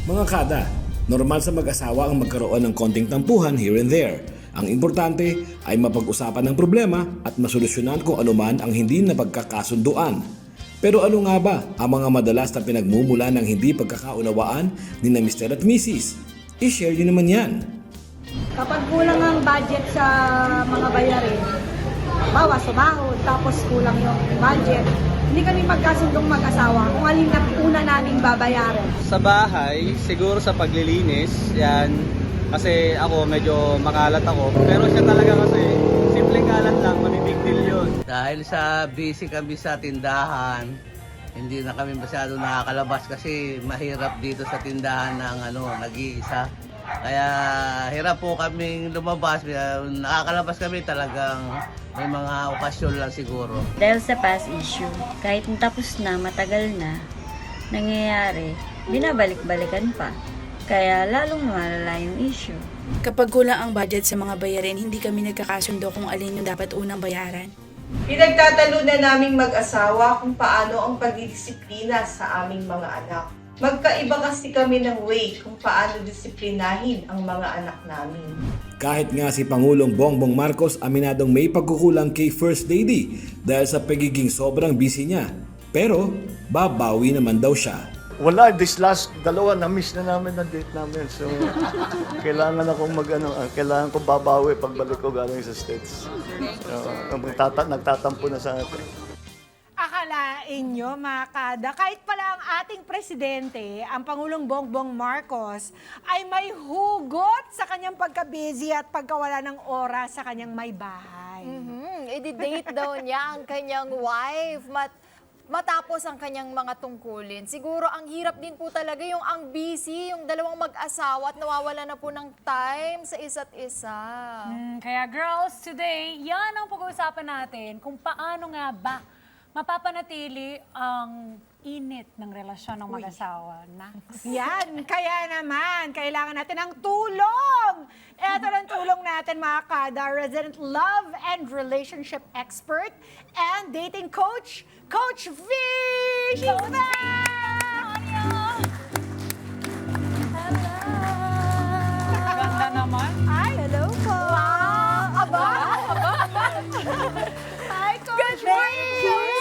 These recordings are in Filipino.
Mga kada, normal sa mag-asawa ang magkaroon ng konting tampuhan here and there. Ang importante ay mapag-usapan ng problema at masolusyonan kung anuman ang hindi napagkakasunduan. Pero ano nga ba ang mga madalas na pinagmumula ng hindi pagkakaunawaan ni na Mr. at Mrs.? I-share nyo naman yan. Kapag kulang ang budget sa mga bayarin, bawa sumahod, tapos kulang yung budget, hindi kami magkasundong mag-asawa kung alin na una naming babayaran. Sa bahay, siguro sa paglilinis, yan. Kasi ako medyo makalat ako. Pero siya talaga kasi, simpleng kalat lang, mabibig deal yun. Dahil sa busy kami sa tindahan, hindi na kami masyado nakakalabas kasi mahirap dito sa tindahan ng nag-iisa. Kaya hirap po kaming lumabas. Nakakalabas kami talagang may mga okasyon lang siguro. Dahil sa past issue, kahit tapos na, matagal na, nangyayari, binabalik-balikan pa. Kaya lalong lumalala yung issue. Kapag kulang ang budget sa mga bayarin, hindi kami nagkakasundo kung alin yung dapat unang bayaran. Pinagtatalo na naming mag-asawa kung paano ang pagdidisiplina sa aming mga anak. Magkaiba kasi kami ng way kung paano disiplinahin ang mga anak namin. Kahit nga si Pangulong Bongbong Marcos aminadong may pagkukulang kay First Lady dahil sa pagiging sobrang busy niya. Pero babawi naman daw siya. Wala, this last dalawa na-miss na namin ang date namin. So, kailangan akong kailangan kong babawi pagbalik ko galing sa States. Nagtatampo na sa atin. Akalain nyo, mga kada, kahit pala ang ating presidente, ang Pangulong Bongbong Marcos, ay may hugot sa kanyang pagka-busy at pagkawala ng oras sa kanyang may bahay. I-date daw niya ang kanyang wife matapos ang kanyang mga tungkulin. Siguro ang hirap din po talaga yung ang busy, yung dalawang mag-asawa at nawawala na po ng time sa isa't isa. Kaya girls, today, yan ang pag-uusapan natin kung paano nga ba mapapanatili ang init ng relasyon ng mag-asawa na. Yan, kaya naman, kailangan natin ng tulong. Ito ang tulong natin, mga kada, resident love and relationship expert and dating coach, Coach V! She's back! Ganda naman. Ay, hello po! Wow! Aba! Hi, Coach Good morning, Coach!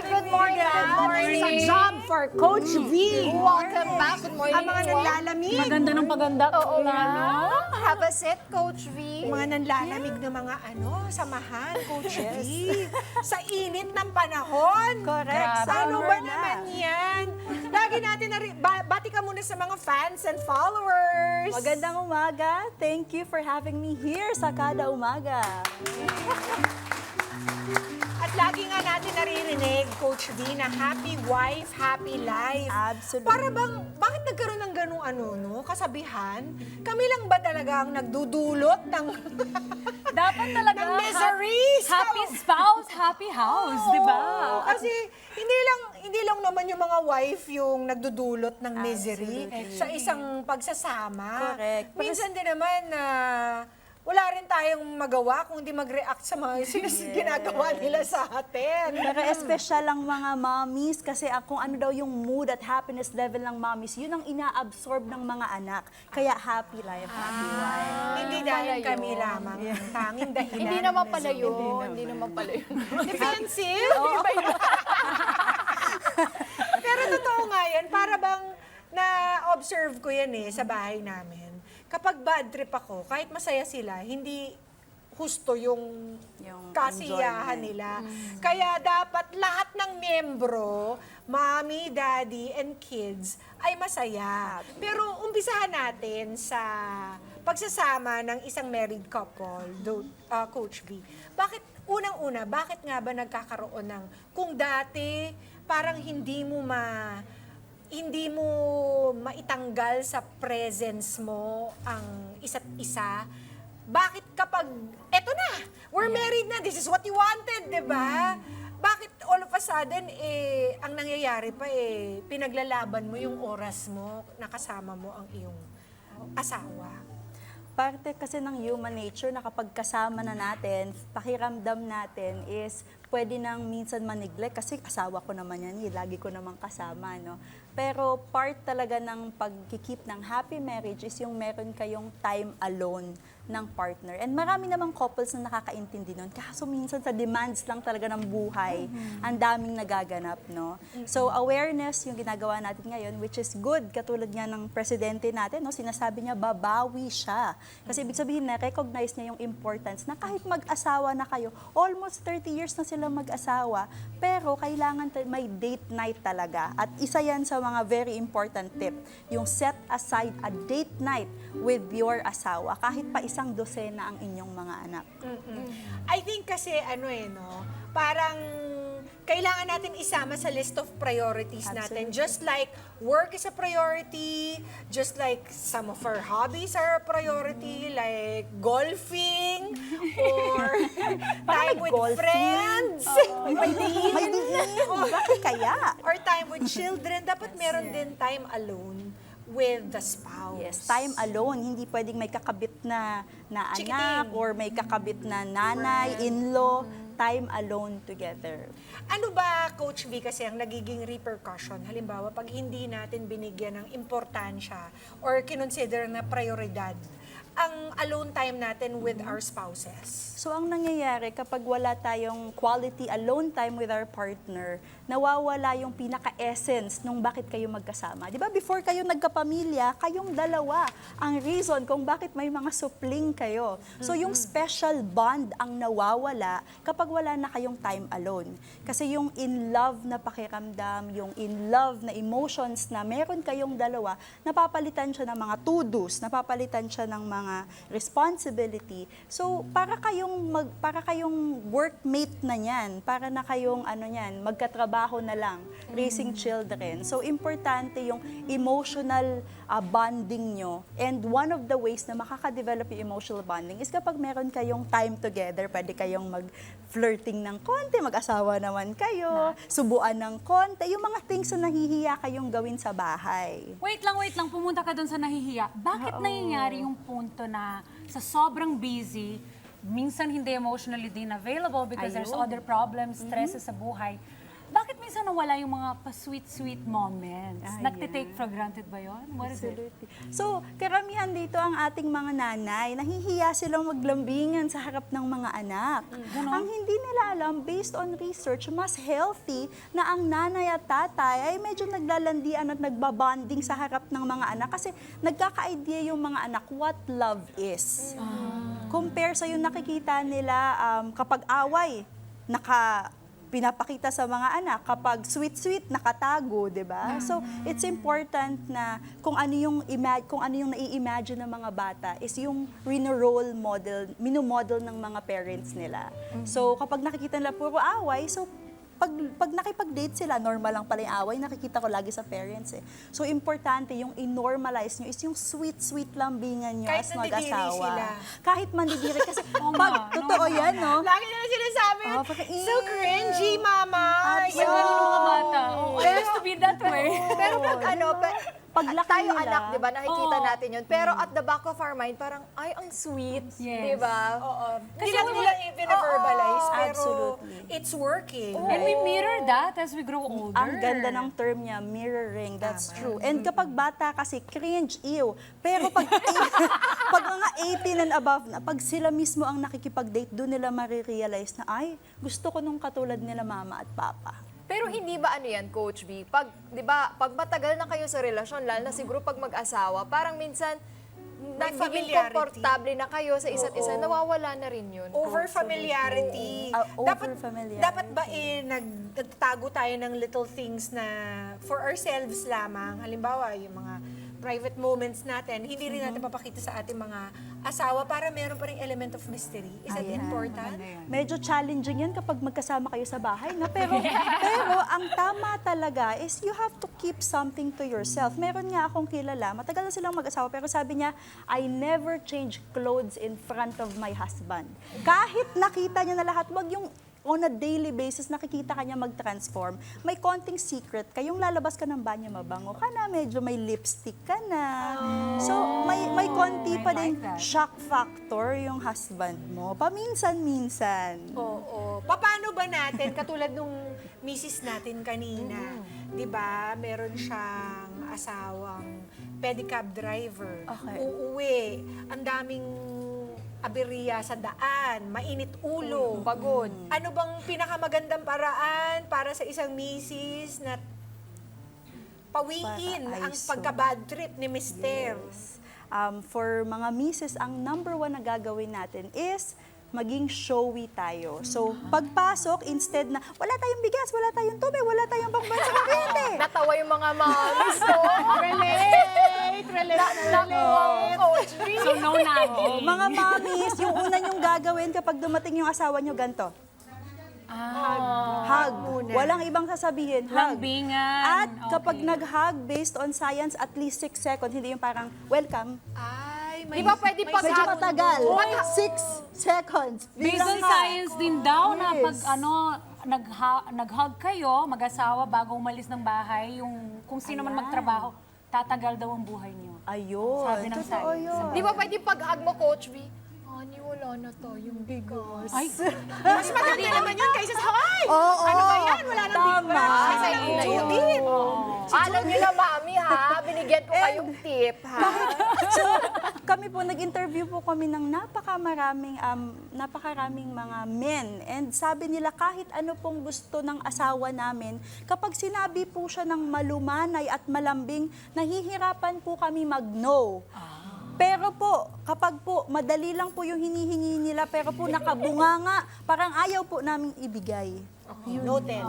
Good morning, good morning. Sa job for Coach V. Welcome back. Good morning. Ang mga nanlalamig. Maganda ng paganda. Oo nga. Have a seat, Coach V. Mga nanlalamig na mga samahan, Coach V. Sa init ng panahon. Correct. Ano ba naman yan? Lagi natin bati ka muna sa mga fans and followers. Magandang umaga. Thank you for having me here sa Kada Umaga. At lagi nga natin naririnig, Coach V, na happy wife, happy life. Absolutely. Para bang, bakit nagkaroon ng ganung kasabihan? Kami lang ba talaga ang nagdudulot ng Dapat talaga ng miseries? happy spouse, happy house, di ba? Kasi hindi lang naman yung mga wife yung nagdudulot ng misery sa isang pagsasama. Correct. Minsan din naman na wala rin tayong magawa kung hindi mag-react sa mga ginagawa nila sa atin. Pero espesyal ang mga mommies kasi kung ano daw yung mood at happiness level ng mommies, yun ang ina-absorb ng mga anak. Kaya happy life, happy life. Hindi dahil kami lamang ang tanging dahilan. Hindi naman pala yun. Hindi naman pala yun. Defensive? Iba yun. Pero totoo nga yan, para bang na-observe ko yan sa bahay namin. Kapag bad trip ako, kahit masaya sila, hindi husto yung kasiyahan nila. Kaya dapat lahat ng miyembro, mommy, daddy, and kids, ay masaya. Pero umpisahan natin sa pagsasama ng isang married couple, Coach V. Bakit, unang-una, bakit nga ba nagkakaroon ng, kung dati, parang hindi mo maitanggal sa presence mo ang isa't isa. Bakit kapag, eto na, we're married na, this is what you wanted, di ba? Bakit all of a sudden, ang nangyayari pa, pinaglalaban mo yung oras mo, nakasama mo ang iyong asawa? Parte kasi ng human nature na kapag kasama na natin, pakiramdam natin is pwede nang minsan ma-neglect kasi asawa ko naman yan, lagi ko naman kasama, no? Pero part talaga ng pagkikip ng happy marriage is yung meron kayong time alone ng partner. And marami namang couples na nakakaintindi nun. Kaso minsan sa demands lang talaga ng buhay, ang daming nagaganap, no? So awareness yung ginagawa natin ngayon, which is good. Katulad nga ng presidente natin, no? Sinasabi niya, babawi siya. Kasi ibig sabihin na recognize niya yung importance na kahit mag-asawa na kayo, almost 30 years na sila mag-asawa, pero kailangan may date night talaga. At isa yan sa mga very important tip, yung set aside a date night with your asawa, kahit pa isang dosena ang inyong mga anak. I think kasi parang kailangan natin isama sa list of priorities natin. Just like work is a priority, just like some of our hobbies are a priority, like golfing, or time with friends. May diin. Bakit kaya? Or time with children. Dapat meron din time alone with the spouse. Yes, time alone. Hindi pwedeng may kakabit na anak Chikiting. or may kakabit na nanay, in-law. Time alone together. Ano ba, Coach V, kasi ang nagiging repercussion? Halimbawa, pag hindi natin binigyan ng importansya or kinonsider na prioridad ang alone time natin with our spouses. So ang nangyayari kapag wala tayong quality alone time with our partner, nawawala yung pinaka-essence nung bakit kayo magkasama. Di ba before kayo nagkapamilya, kayong dalawa ang reason kung bakit may mga supling kayo. So yung special bond ang nawawala kapag wala na kayong time alone. Kasi yung in love na pakiramdam, yung in love na emotions na meron kayong dalawa, napapalitan siya ng mga to-dos, napapalitan siya ng mga responsibility. So para kayong workmate na niyan, para na kayong magkatrabaho na lang, raising children. So importante yung emotional bonding nyo. And one of the ways na makaka-develop yung emotional bonding is kapag meron kayong time together, pwede kayong mag-flirting ng konti, mag-asawa naman kayo, subuan ng konti, yung mga things na nahihiya kayong gawin sa bahay. Wait lang, pumunta ka dun sa nahihiya. Bakit nangyayari yung punto na sa sobrang busy, minsan hindi emotionally din available because there's other problems, stresses sa buhay. Bakit minsan nawala yung mga pa-sweet moments? Nagtitake for granted ba yun? What is it? So, karamihan dito ang ating mga nanay, nahihiya silang maglambingan sa harap ng mga anak. Ang hindi nila alam, based on research, mas healthy na ang nanay at tatay ay medyo naglalandian at nagbabonding sa harap ng mga anak kasi nagkaka-idea yung mga anak what love is. Compare sa yung nakikita nila kapag away, pinapakita sa mga anak, kapag sweet nakatago, 'di ba? So it's important na kung ano yung nai-imagine ng mga bata is yung role model, minomodel ng mga parents nila. So kapag nakikita nila puro away, so pag nakipag-date sila, normal lang pala yung away, nakikita ko lagi sa parents eh. So, importante yung in-normalize nyo is yung sweet lambingan nyo as mag-asawa. Sila. Kahit mandidiri kasi, totoo yan, no? Lagi nila sinasabi, so cringy, mama. Pag mga bata, I used to be that way. Pero paglaki tayo nila, anak, di ba, nakikita natin yun. Pero at the back of our mind, parang, ay, ang sweet, di ba? Hindi natin nila i-verbalize, pero absolutely. it's working. And we mirror that as we grow older. Ang ganda ng term niya, mirroring, that's true. And kapag bata kasi, cringe, ew. Pero pag mga 18 and above na, pag sila mismo ang nakikipag-date, doon nila marirealize na, ay, gusto ko nung katulad nila mama at papa. Pero hindi ba yan, Coach B? Pag, di ba, pag matagal na kayo sa relasyon, lalo na siguro pag mag-asawa, parang minsan, nagiging komportable na kayo sa isa't isa, nawawala na rin yun. Over-familiarity. Dapat ba nagtatago tayo ng little things na for ourselves lamang? Halimbawa, yung mga private moments natin, hindi rin natin papakita sa ating mga asawa para meron pa rin element of mystery. Is that important? Medyo challenging yan kapag magkasama kayo sa bahay, no? Pero ang tama talaga is you have to keep something to yourself. Meron nga akong kilala, matagal na silang mag-asawa, pero sabi niya, I never change clothes in front of my husband. Kahit nakita niya na lahat, wag yung on a daily basis, nakikita ka niya mag-transform. May konting secret, kayong lalabas ka ng banyo, mabango ka na, medyo may lipstick ka na. So, may konti pa din shock factor yung husband mo. Paminsan-minsan. Oo. Paano ba natin, katulad nung misis natin kanina, di ba, meron siyang asawang pedicab driver. Okay. Uuwi, ang daming aberya sa daan, mainit ulo. Pagod. Ano bang pinakamagandang paraan para sa isang misis na pawiin Para ang ayos. pagka-bad trip ni Mister? Yes. For mga misis, ang number one na gagawin natin is maging showy tayo. So, pagpasok, instead na, wala tayong bigas, wala tayong tubig, wala tayong pangban sa kuryente. Natawa yung mga moms. So, relate. Coach B. So, no nagging. Mga mommies, yung una nyong gagawin kapag dumating yung asawa nyo, ganito. Hug. Walang ibang sasabihin. Hug. Lambingan. At kapag Okay. nag-hug, based on science, at least 6 seconds, hindi yung parang, welcome. Ay, Di ba pwede pag Medyo matagal. 6 seconds. Based on Bilang science din daw na Yes. pag nag-hug kayo, mag-asawa bago umalis ng bahay, yung kung sino man Ayan. magtrabaho, tatagal daw ang buhay niyo. Ayun. Sabi ng Totoo science. yun. Di ba pwede pag-hug mo, Coach B? Honey, wala na tayong bigas. Ay, Mas maganda naman yun kaysa sa, ay, Oo. ano ba yan? Wala nang Tama. bigas. Kasi Ay, lang ayun. Judith. Alam niyo na, mami, ha? Binigyan ko kayong tip, ha? So, kami po, nag-interview po kami ng napakaraming mga men. And sabi nila, kahit ano pong gusto ng asawa namin, kapag sinabi po siya ng malumanay at malambing, nahihirapan po kami mag-no. Pero po, kapag po, madali lang po yung hinihingi nila, pero po nakabunganga, parang ayaw po naming ibigay. Noted.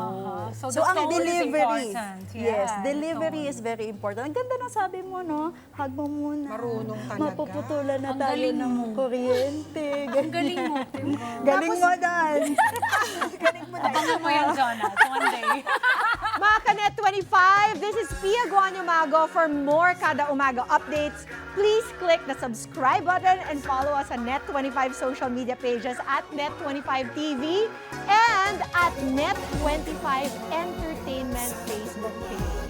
so, So, the ang tone is delivery, important. yes, Yeah, delivery tone. is very important. Ang ganda ng sabi mo, no? Hug mo muna. Marunong talaga. Mapuputulan na Ang tayo galing ng mo. kuryente. Ang galing mo, Tim. Galing mo, Dan. Abangan mo yan, Jonas, one day. Mga Kanet 25, this is Pia Guanyamago. For more Kada Umaga updates, please click the subscribe button and follow us on Net25 social media pages at Net25 TV and at Net25 Entertainment Facebook page.